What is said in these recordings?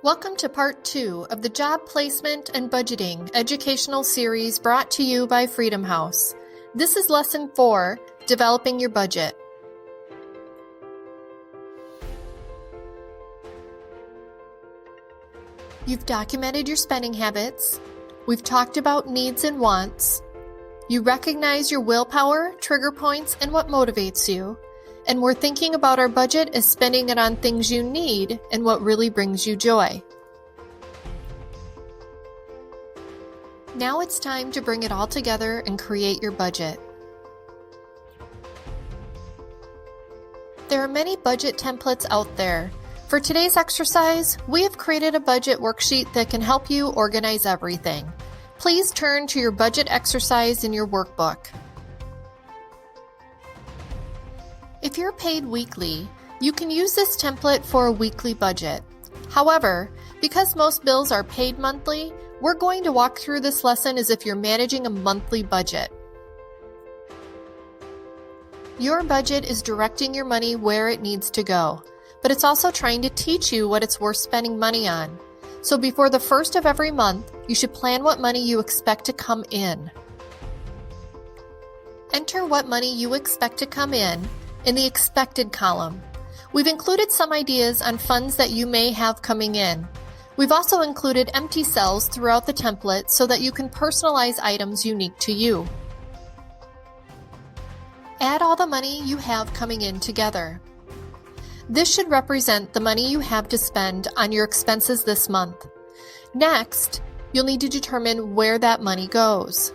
Welcome to Part 2 of the Job Placement and Budgeting educational series brought to you by Freedom House. This is Lesson 4, Developing Your Budget. You've documented your spending habits. We've talked about needs and wants. You recognize your willpower, trigger points, and what motivates you. And we're thinking about our budget as spending it on things you need and what really brings you joy. Now it's time to bring it all together and create your budget. There are many budget templates out there. For today's exercise, we have created a budget worksheet that can help you organize everything. Please turn to your budget exercise in your workbook. If you're paid weekly, you can use this template for a weekly budget. However, because most bills are paid monthly, we're going to walk through this lesson as if you're managing a monthly budget. Your budget is directing your money where it needs to go, but it's also trying to teach you what it's worth spending money on. So before the first of every month, you should plan what money you expect to come in. Enter what money you expect to come in the expected column. We've included some ideas on funds that you may have coming in. We've also included empty cells throughout the template so that you can personalize items unique to you. Add all the money you have coming in together. This should represent the money you have to spend on your expenses this month. Next, you'll need to determine where that money goes.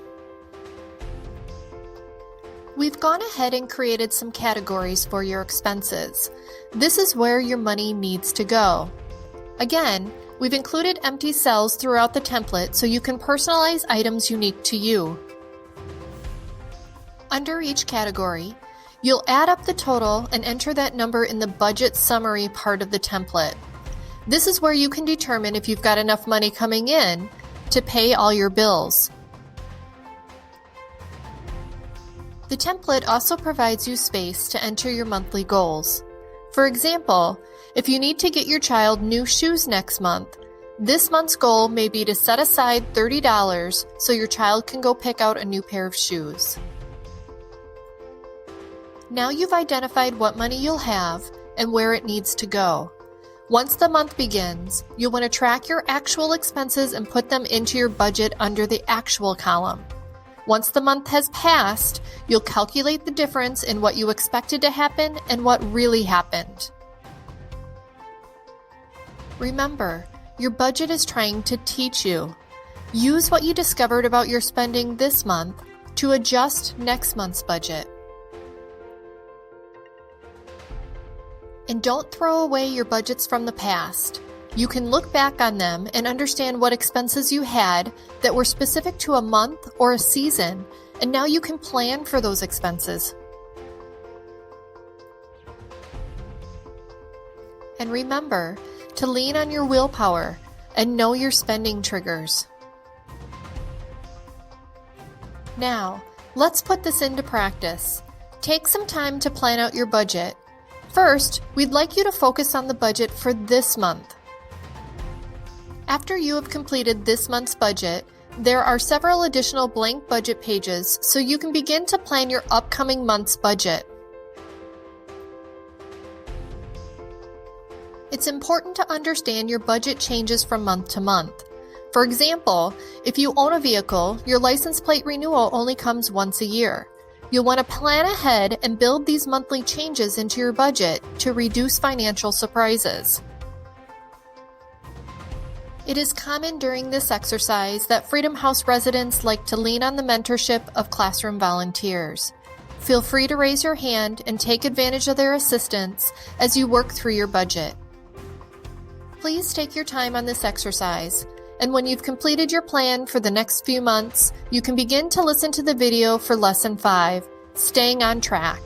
We've gone ahead and created some categories for your expenses. This is where your money needs to go. Again, we've included empty cells throughout the template so you can personalize items unique to you. Under each category, you'll add up the total and enter that number in the budget summary part of the template. This is where you can determine if you've got enough money coming in to pay all your bills. The template also provides you space to enter your monthly goals. For example, if you need to get your child new shoes next month, this month's goal may be to set aside $30 so your child can go pick out a new pair of shoes. Now you've identified what money you'll have and where it needs to go. Once the month begins, you'll want to track your actual expenses and put them into your budget under the actual column. Once the month has passed, you'll calculate the difference in what you expected to happen and what really happened. Remember, your budget is trying to teach you. Use what you discovered about your spending this month to adjust next month's budget. And don't throw away your budgets from the past. You can look back on them and understand what expenses you had that were specific to a month or a season, and now you can plan for those expenses. And remember to lean on your willpower and know your spending triggers. Now, let's put this into practice. Take some time to plan out your budget. First, we'd like you to focus on the budget for this month. After you have completed this month's budget, there are several additional blank budget pages so you can begin to plan your upcoming month's budget. It's important to understand your budget changes from month to month. For example, if you own a vehicle, your license plate renewal only comes once a year. You'll want to plan ahead and build these monthly changes into your budget to reduce financial surprises. It is common during this exercise that Freedom House residents like to lean on the mentorship of classroom volunteers. Feel free to raise your hand and take advantage of their assistance as you work through your budget. Please take your time on this exercise, and when you've completed your plan for the next few months, you can begin to listen to the video for Lesson 5, Staying on Track.